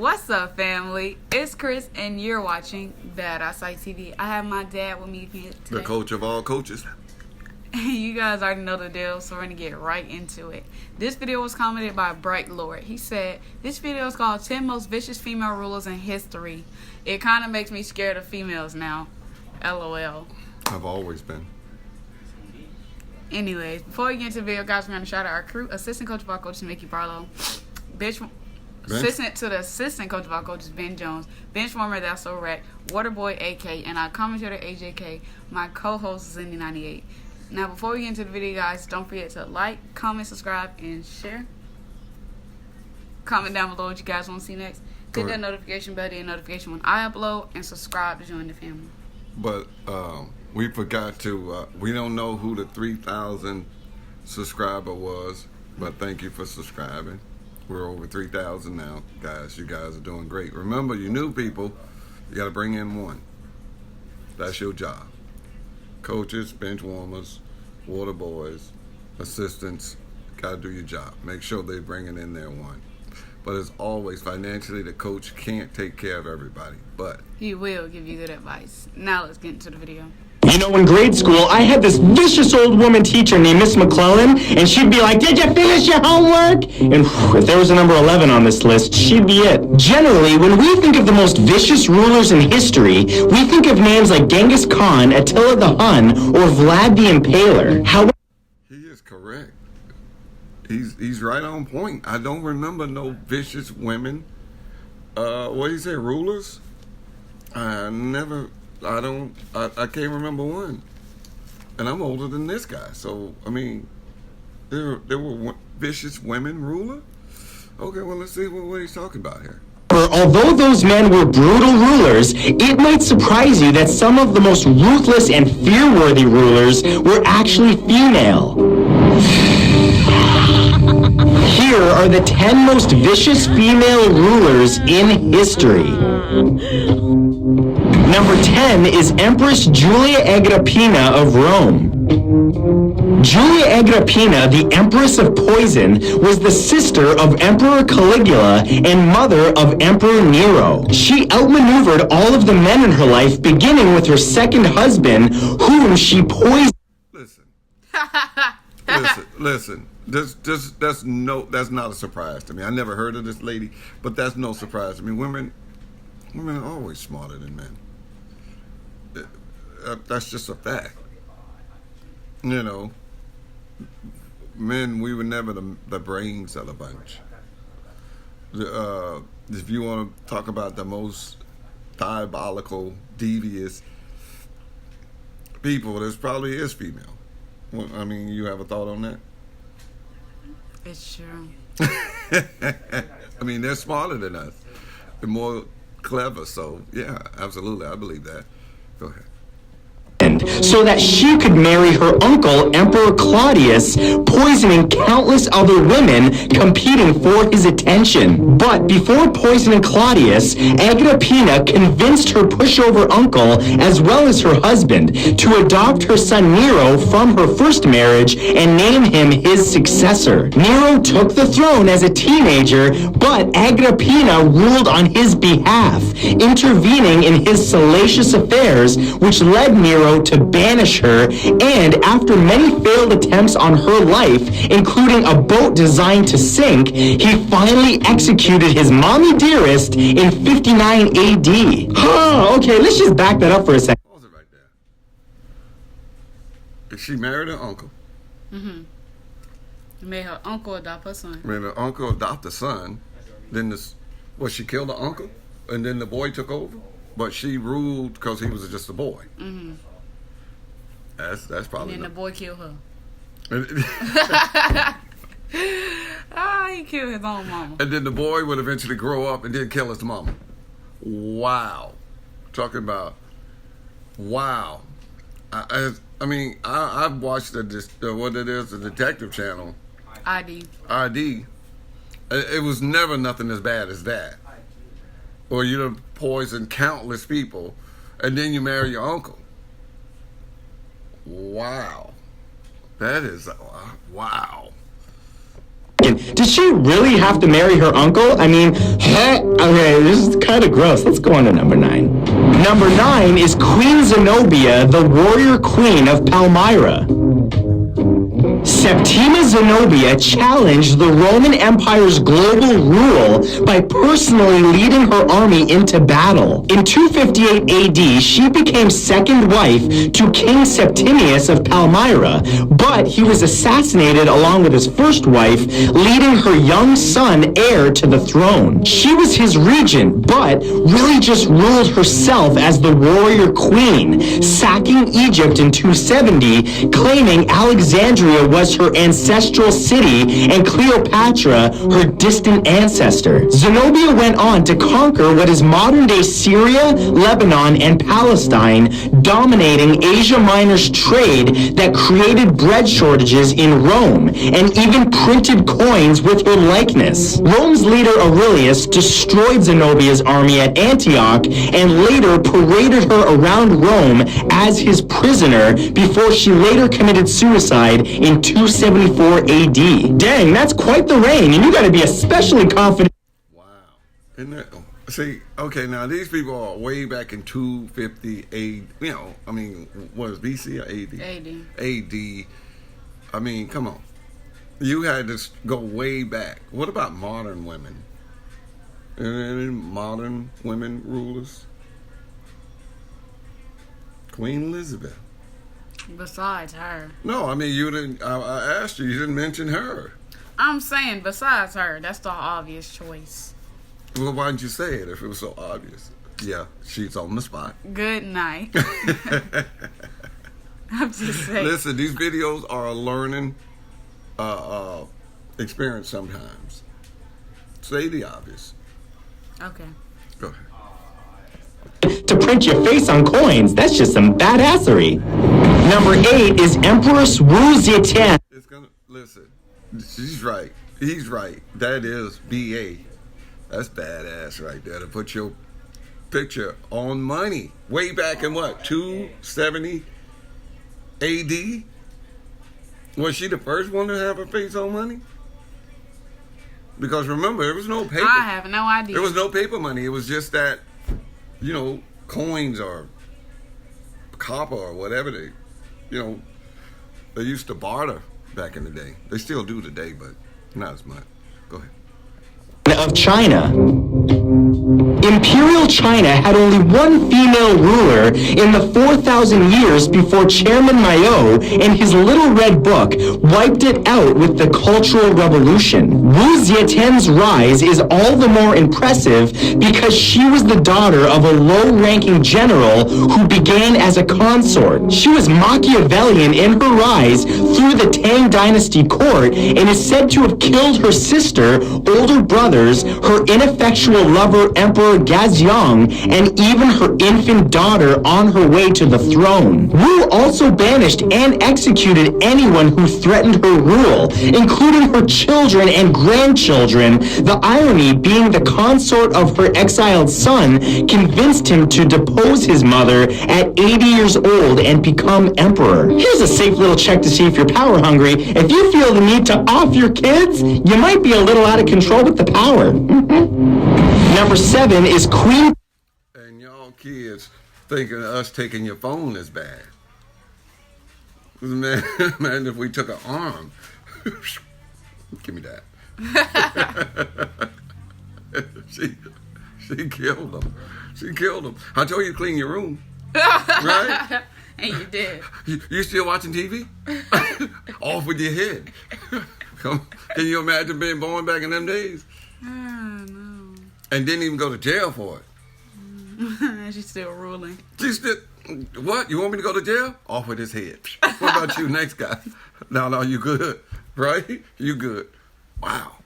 What's up, family? It's Chris, and you're watching Badass TV. I have my dad with me today. The coach of all coaches. You guys already know the deal, so we're going to get right into it. This video was commented by Bright Lord. He said, this video is called 10 Most Vicious Female Rulers in History. It kind of makes me scared of females now. LOL. I've always been. Anyways, before we get into the video, guys, we're going to shout out our crew. Assistant coach of our coaches, Mickey Barlow. Assistant to the assistant coach of our coaches, Ben Jones. Bench warmer, that's so wreck. Waterboy, AK. And our commentator, AJK. My co-host, Zenny98. Now, before we get into the video, guys, don't forget to like, comment, subscribe, and share. Comment down below what you guys want to see next. Hit that notification bell to get a notification when I upload, and subscribe to join the family. But we forgot to, we don't know who the 3,000 subscriber was, but thank you for subscribing. We're over 3,000 now, guys. You guys are doing great. Remember, you new people, you got to bring in one. That's your job. Coaches, bench warmers, water boys, assistants, got to do your job. Make sure they're bringing in their one. But as always, financially, the coach can't take care of everybody, but he will give you good advice. Now let's get into the video. You know, in grade school, I had this vicious old woman teacher named Miss McClellan, and she'd be like, "Did you finish your homework?" And if there was a number 11 on this list, she'd be it. Generally, when we think of the most vicious rulers in history, we think of names like Genghis Khan, Attila the Hun, or Vlad the Impaler. However, he is correct. He's right on point. I don't remember no vicious women. What do you say, rulers? I can't remember one. And I'm older than this guy. So, I mean, there were vicious women ruler? Okay, well, let's see what he's talking about here. although those men were brutal rulers, it might surprise you that some of the most ruthless and fear-worthy rulers were actually female. Here are the 10 most vicious female rulers in history. Number 10 is Empress Julia Agrippina of Rome. Julia Agrippina, the Empress of Poison, was the sister of Emperor Caligula and mother of Emperor Nero. She outmaneuvered all of the men in her life, beginning with her second husband, whom she poisoned. Listen. That's not a surprise to me. I never heard of this lady, but that's no surprise to me. Women are always smarter than men. That's just a fact. You know, men, we were never the brains of the bunch. If you want to talk about the most diabolical, devious people, there's probably is female. Well, I mean, you have a thought on that? It's true. I mean, they're smarter than us. They're more clever, so yeah, absolutely, I believe that. Go ahead. So that she could marry her uncle, Emperor Claudius, poisoning countless other women competing for his attention. But before poisoning Claudius, Agrippina convinced her pushover uncle, as well as her husband, to adopt her son Nero from her first marriage and name him his successor. Nero took the throne as a teenager, but Agrippina ruled on his behalf, intervening in his salacious affairs, which led Nero to banish her, and after many failed attempts on her life, including a boat designed to sink, he finally executed his mommy dearest in 59 AD. Okay, let's just back that up for a second. Pause it right there. She married her uncle. Mm-hmm. Made her uncle adopt her son. Made her uncle adopt the son. Then she killed the uncle, and then the boy took over. But she ruled because he was just a boy. Mm-hmm. That's probably. And then the boy killed her. He killed his own mama. And then the boy would eventually grow up and then kill his mama. Wow. Talking about wow. I mean, I've watched the detective channel. ID. It was never nothing as bad as that. Or you done poisoned countless people, and then you marry your uncle. Wow. That is wow. point, did she really have to marry her uncle? I mean, okay, this is kind of gross. Let's go on to number 9. Number 9 is Queen Zenobia, the warrior queen of Palmyra. Septima Zenobia challenged the Roman Empire's global rule by personally leading her army into battle. In 258 AD, she became second wife to King Septimius of Palmyra, but he was assassinated along with his first wife, leaving her young son heir to the throne. She was his regent, but really just ruled herself as the warrior queen, sacking Egypt in 270, claiming Alexandria was her ancestral city and Cleopatra her distant ancestor. Zenobia went on to conquer what is modern-day Syria, Lebanon, and Palestine, dominating Asia Minor's trade that created bread shortages in Rome and even printed coins with her likeness. Rome's leader Aurelius destroyed Zenobia's army at Antioch and later paraded her around Rome as his prisoner before she later committed suicide in 274 AD. Dang, that's quite the reign, and you gotta be especially confident. Wow. Isn't that, see, okay, now these people are way back in 250 AD. You know, I mean, what is BC or AD? AD. I mean, come on. You had to go way back. What about modern women? Any modern women rulers? Queen Elizabeth. Besides her. No, I mean, you didn't. I asked you. You didn't mention her. I'm saying besides her. That's the obvious choice. Well, why didn't you say it if it was so obvious? Yeah, she's on the spot. Good night. I'm just saying. Listen, these videos are a learning experience sometimes. Say the obvious. Okay. Go ahead. To print your face on coins. That's just some badassery. Number 8 is Empress Wu Zetian. It's gonna listen. She's right. He's right. That is BA. That's badass right there. To put your picture on money. Way back in what? 270 AD? Was she the first one to have her face on money? Because remember, there was no paper. I have no idea. There was no paper money. It was just that, you know, coins or copper or whatever they used to barter back in the day. They still do today, but not as much. Go ahead. Of China. Imperial China had only one female ruler in the 4,000 years before Chairman Mao in his Little Red Book wiped it out with the Cultural Revolution. Wu Zetian's rise is all the more impressive because she was the daughter of a low-ranking general who began as a consort. She was Machiavellian in her rise through the Tang Dynasty court and is said to have killed her sister, older brothers, her ineffectual lover Emperor Jiang, and even her infant daughter on her way to the throne. Wu also banished and executed anyone who threatened her rule, including her children and grandchildren, the irony being the consort of her exiled son convinced him to depose his mother at 80 years old and become emperor. Here's a safe little check to see if you're power hungry. If you feel the need to off your kids, you might be a little out of control with the power. Number 7 is Queen. And y'all kids thinking us taking your phone is bad. Man, if we took an arm. Give me that. She killed him. She killed him. I told you to clean your room. Right? And you did. You still watching TV? Off with your head. Can you imagine being born back in them days? No. And didn't even go to jail for it. She's still ruling. She's still, what? You want me to go to jail? Off with his head. What about you, next guy? No, you good. Right? You good. Wow.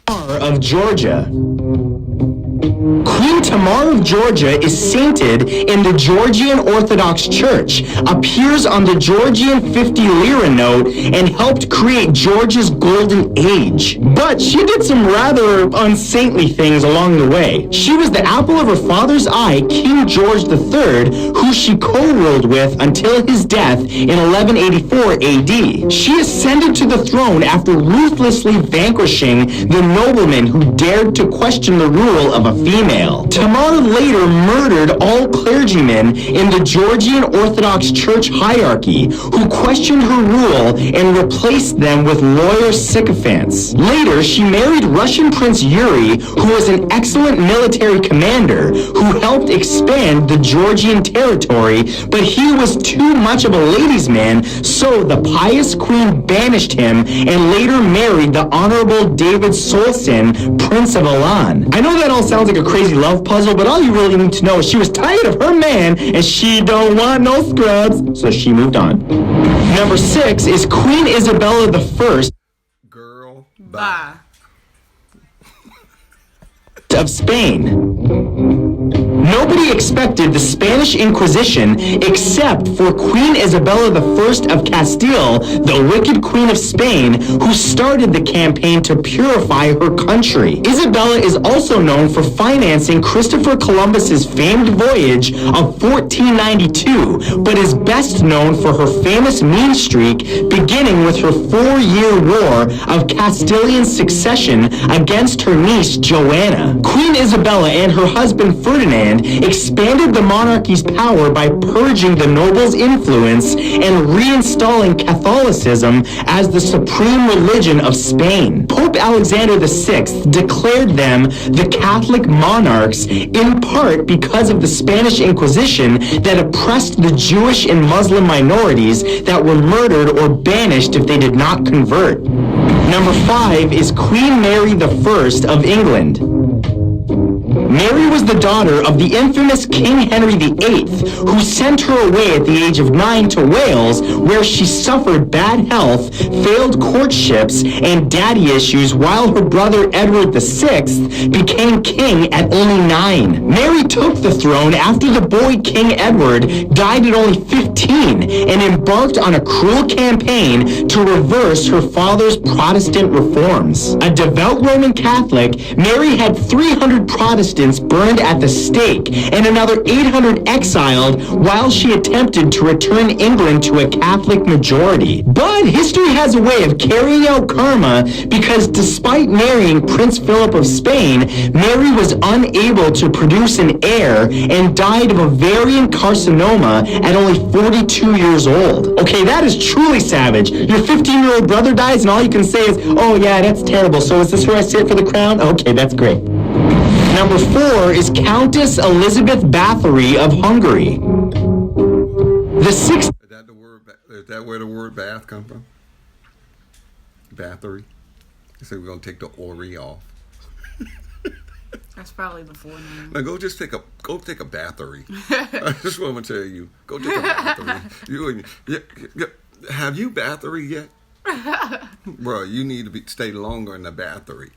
Of Georgia. Queen Tamar of Georgia is sainted in the Georgian Orthodox Church, appears on the Georgian 50 lira note, and helped create Georgia's golden age. But she did some rather unsaintly things along the way. She was the apple of her father's eye, King George III, who she co-ruled with until his death in 1184 AD. She ascended to the throne after ruthlessly vanquishing the nobleman who dared to question the rule of a female. Tamar later murdered all clergymen in the Georgian Orthodox Church hierarchy who questioned her rule and replaced them with lawyer sycophants. Later, she married Russian Prince Yuri, who was an excellent military commander who helped expand the Georgian territory, but he was too much of a ladies' man, so the pious queen banished him and later married the Honorable David Solson, Prince of Elan. I know that all sounds like a crazy love puzzle, but all you really need to know is she was tired of her man and she don't want no scrubs, so she moved on. Number 6 is Queen Isabella I. Girl, Bye. Of Spain. Nobody expected the Spanish Inquisition except for Queen Isabella I of Castile, the wicked Queen of Spain, who started the campaign to purify her country. Isabella is also known for financing Christopher Columbus's famed voyage of 1492, but is best known for her famous mean streak, beginning with her 4-year war of Castilian succession against her niece Joanna. Queen Isabella and her husband Ferdinand expanded the monarchy's power by purging the nobles' influence and reinstalling Catholicism as the supreme religion of Spain. Pope Alexander VI declared them the Catholic monarchs in part because of the Spanish Inquisition that oppressed the Jewish and Muslim minorities that were murdered or banished if they did not convert. Number 5 is Queen Mary I of England. Mary was the daughter of the infamous King Henry VIII, who sent her away at the age of 9 to Wales, where she suffered bad health, failed courtships, and daddy issues, while her brother Edward VI became king at only 9. Mary took the throne after the boy King Edward died at only 15 and embarked on a cruel campaign to reverse her father's Protestant reforms. A devout Roman Catholic, Mary had 300 Protestants burned at the stake and another 800 exiled while she attempted to return England to a Catholic majority. But history has a way of carrying out karma, because despite marrying Prince Philip of Spain, Mary was unable to produce an heir and died of ovarian carcinoma at only 42 years old. Okay, that is truly savage. Your 15-year-old brother dies and all you can say is, oh yeah, that's terrible, so is this where I sit for the crown? Okay, that's great. Number 4 is Countess Elizabeth Bathory of Hungary. The sixth... Is that where the word bath come from? Bathory? They say we're going to take the ori off. That's probably the full name. Now go take a battery. I just want to tell you, go take a battery. Have you battery yet? Bro, you need to stay longer in the battery.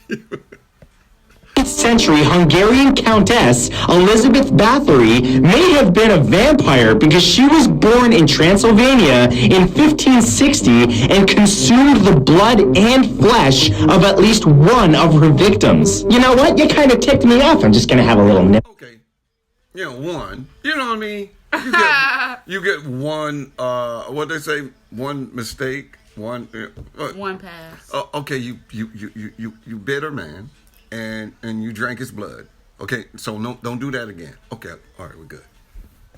18th century Hungarian Countess Elizabeth Bathory may have been a vampire because she was born in Transylvania in 1560 and consumed the blood and flesh of at least one of her victims. You know what? You kind of ticked me off. I'm just going to have a little nip. Okay. One. You know what I mean? You get one, what they say, one mistake, one pass. Okay, you bit her man, and you drank his blood. Okay, so don't do that again. Okay, all right, we're good.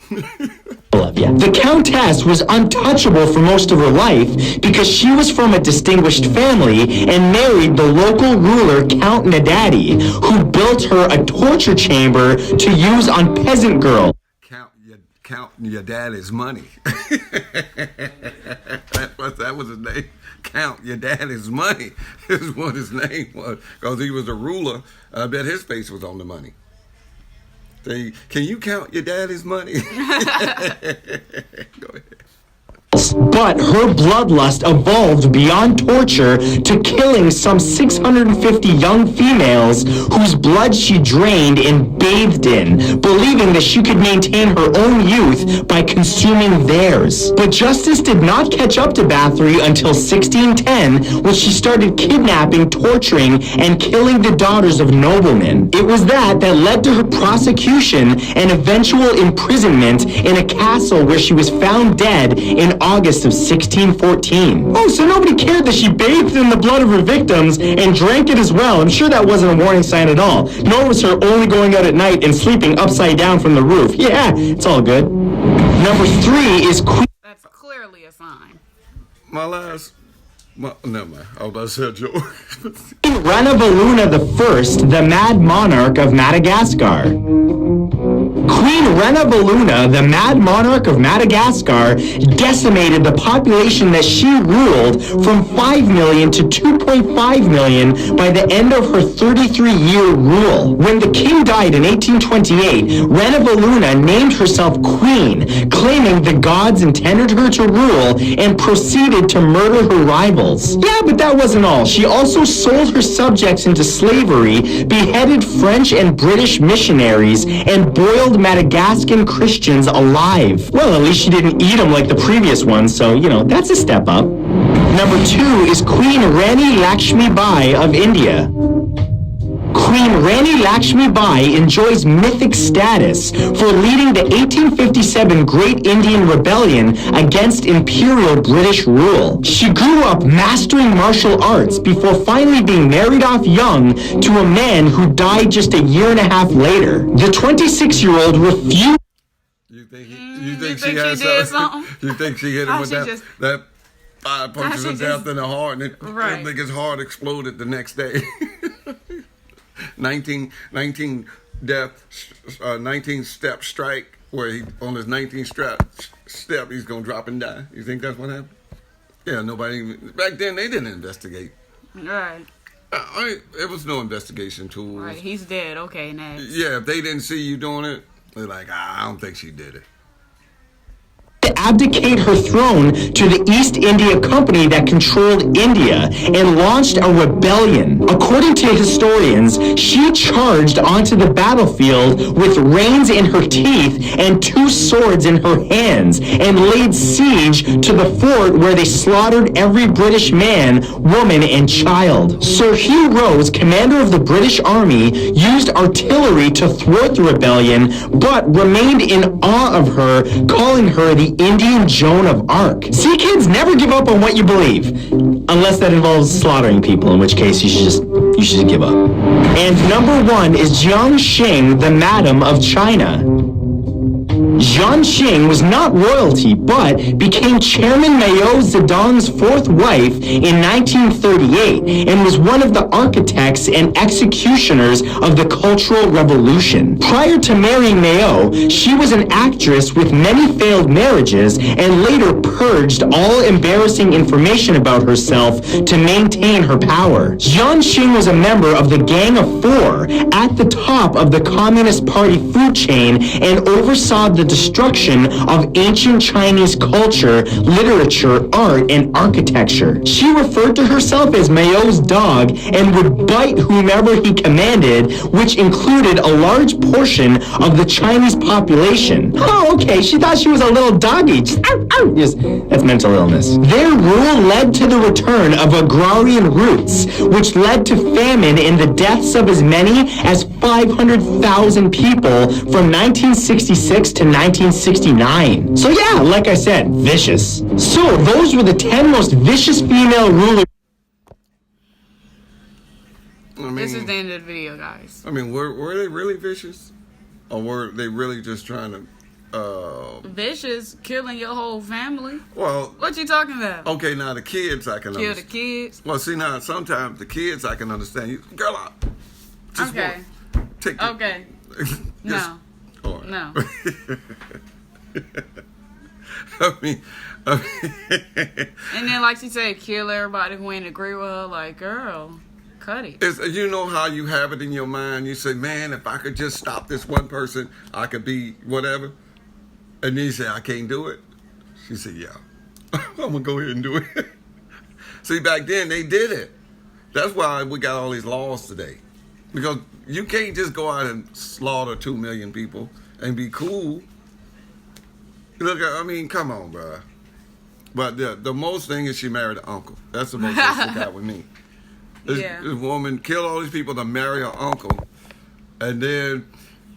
The Countess was untouchable for most of her life because she was from a distinguished family and married the local ruler Count Nadati, who built her a torture chamber to use on peasant girls. Count your daddy's money. That was his name. Count your daddy's money is what his name was, because he was a ruler. I bet his face was on the money. Say, can you count your daddy's money? Go ahead. daughters. But her bloodlust evolved beyond torture to killing some 650 young females whose blood she drained and bathed in, believing that she could maintain her own youth by consuming theirs. But justice did not catch up to Bathory until 1610, when she started kidnapping, torturing, and killing the daughters of noblemen. It was that led to her prosecution and eventual imprisonment in a castle where she was found dead in August of 1614. Oh, so nobody cared that she bathed in the blood of her victims and drank it as well. I'm sure that wasn't a warning sign at all. Nor was her only going out at night and sleeping upside down from the roof. Yeah, it's all good. Number 3 is Queen... That's clearly a sign. Never mind. I was about to say a joke. Ranavalona I, the Mad Monarch of Madagascar. Queen Ranavalona, the Mad Monarch of Madagascar, decimated the population that she ruled from 5 million to 2.5 million by the end of her 33-year rule. When the king died in 1828, Ranavalona named herself queen, claiming the gods intended her to rule, and proceeded to murder her rivals. Yeah, but that wasn't all. She also sold her subjects into slavery, beheaded French and British missionaries, and boiled Madagascan Christians alive. Well, at least she didn't eat them like the previous ones, so, that's a step up. Number 2 is Queen Rani Laxmi Bai of India. Queen Rani Laxmi Bai enjoys mythic status for leading the 1857 Great Indian Rebellion against imperial British rule. She grew up mastering martial arts before finally being married off young to a man who died just a year and a half later. The 26-year-old refused... You think she did something? You think she hit him with that 5 punches of death in the heart, and I think his heart exploded the next day. 19 step strike, where he on his 19th step he's gonna drop and die. You think that's what happened? Yeah, nobody back then, they didn't investigate. Right. It was no investigation tools. Right, he's dead. Okay, next. Yeah, if they didn't see you doing it, they're like, I don't think she did it. To abdicate her throne to the East India Company that controlled India and launched a rebellion. According to historians, she charged onto the battlefield with reins in her teeth and 2 swords in her hands and laid siege to the fort, where they slaughtered every British man, woman, and child. Sir Hugh Rose, commander of the British Army, used artillery to thwart the rebellion, but remained in awe of her, calling her the Indian Joan of Arc. See, kids, never give up on what you believe, unless that involves slaughtering people, in which case you should give up. And number 1 is Jiang, the Madam of China. Qing was not royalty, but became Chairman Mao Zedong's 4th wife in 1938 and was one of the architects and executioners of the Cultural Revolution. Prior to marrying Mao, she was an actress with many failed marriages and later purged all embarrassing information about herself to maintain her power. Qing was a member of the Gang of Four at the top of the Communist Party food chain and oversaw the destruction of ancient Chinese culture, literature, art, and architecture. She referred to herself as Mao's dog and would bite whomever he commanded, which included a large portion of the Chinese population. Oh, okay, she thought she was a little doggy. Just, ow, ow. Yes, that's mental illness. Their rule led to the return of agrarian roots, which led to famine and the deaths of as many as 500,000 people from 1966 to 1969. So yeah, like I said, vicious. So those were the 10 most vicious female rulers. This is the end of the video, guys. I mean, were they really vicious? Or were they really just trying to... Vicious, killing your whole family? Well... What you talking about? Okay, now the kids I can understand. Kill the kids? Well, see, now sometimes the kids I can understand. Girl, just okay. Take okay. No. Or, no. I mean... And then, like she said, kill everybody who ain't agree with her. Like, girl... Cut it. You know how you have it in your mind. You say, man, if I could just stop this one person, I could be whatever. And then you say, I can't do it. She said, yeah. I'm going to go ahead and do it. See, back then they did it. That's why we got all these laws today. Because you can't just go out and slaughter 2 million people and be cool. Look, I mean, come on, bro. But the most thing is she married an uncle. That's the most that stuck out with me. This woman killed all these people to marry her uncle, and then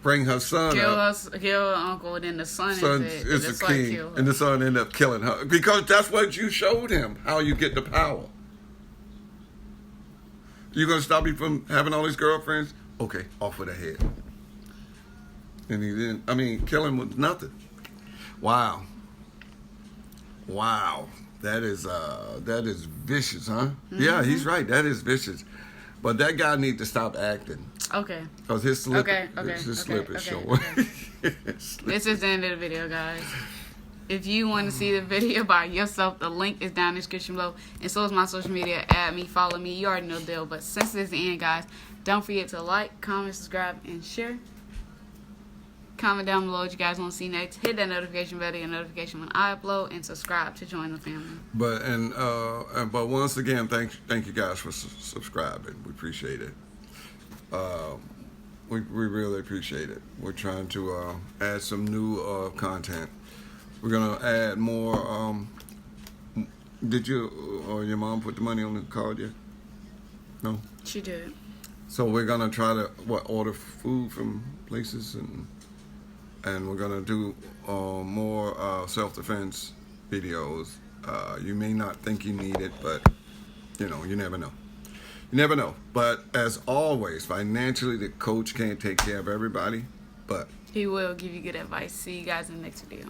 bring her son up. Kill her uncle, and then the son is a king, and the son ended up killing her because that's what you showed him, how you get the power. You gonna stop me from having all these girlfriends? Okay, off with the head. And he didn't. I mean, kill him with nothing. Wow. That is vicious, huh? Mm-hmm. Yeah, he's right. That is vicious. But that guy needs to stop acting. Okay. Because his slip, is showing. This is the end of the video, guys. If you want to see the video by yourself, the link is down in the description below. And so is my social media. Add me, follow me. You already know the deal. But since this is the end, guys, don't forget to like, comment, subscribe, and share. Comment down below what you guys want to see next. Hit that notification bell to get a notification when I upload, and subscribe to join the family. But once again, thank you guys for subscribing. We appreciate it. We really appreciate it. We're trying to add some new content. We're gonna add more. Did you or your mom put the money on the card yet? No. She did. So we're gonna try to order food from places and we're gonna do more self-defense videos. You may not think you need it, but you never know. You never know. But as always, financially, the coach can't take care of everybody, but he will give you good advice. See you guys in the next video.